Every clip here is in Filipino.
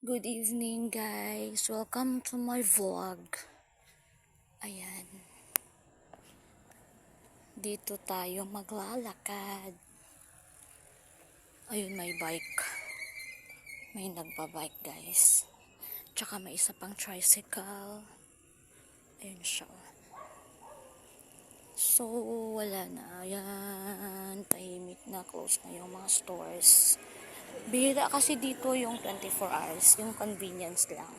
Good evening guys, welcome to my vlog. Ayan, dito tayo maglalakad. Ayun, may bike. May nagbabike guys. Tsaka may isa pang tricycle. Ayun siya. So, wala na. Ayan, tahimik na, close na yung mga stores. Bihira kasi dito yung 24 hours, yung convenience lang.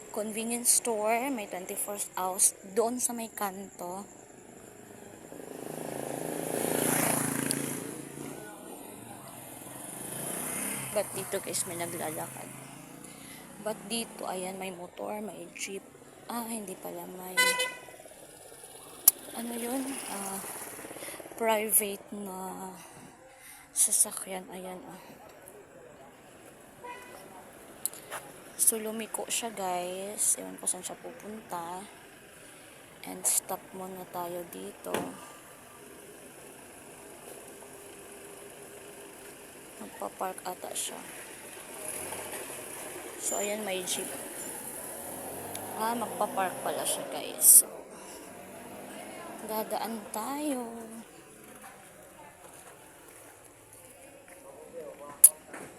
Convenience store, may 24 hours doon sa may kanto. But dito guys, may naglalakad. But dito, ayan, may motor, may jeep. Hindi pala, may ano yun? Private na sasakyan. Ayan, So, lumiko siya guys. Ewan ko saan siya pupunta. And stop muna tayo dito. Magpa-park ata siya. So, ayan, may jeep. Magpa-park pala siya guys. So, dadaan tayo.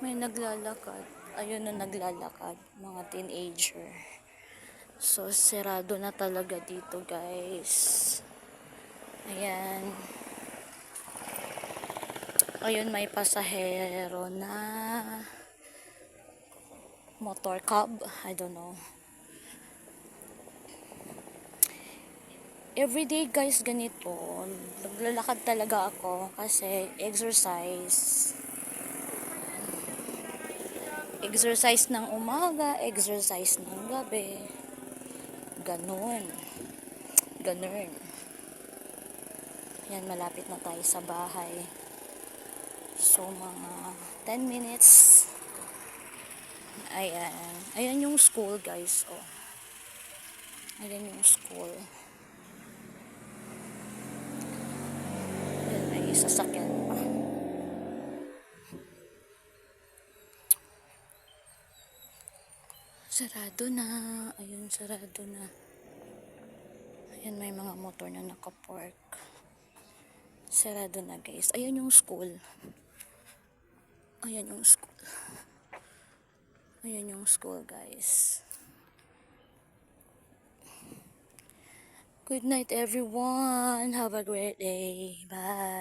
May naglalakad. Ayun na naglalakad. Mga teenager. So, sirado na talaga dito guys. Ayan. Ayun, may pasahero na motor cab. I don't know. Everyday guys, ganito. Naglalakad talaga ako kasi exercise. Exercise ng umaga, exercise ng gabi. Ganun. Yan, malapit na tayo sa bahay. So, mga 10 minutes. Ayan yung school guys. Ayan yung school. Ayan, may sasakyan pa. Sarado na. Ayun, sarado na. Ayan, may mga motor na nakapark. Sarado na guys. Ayan yung school. Ayan yung school guys. Good night everyone. Have a great day. Bye.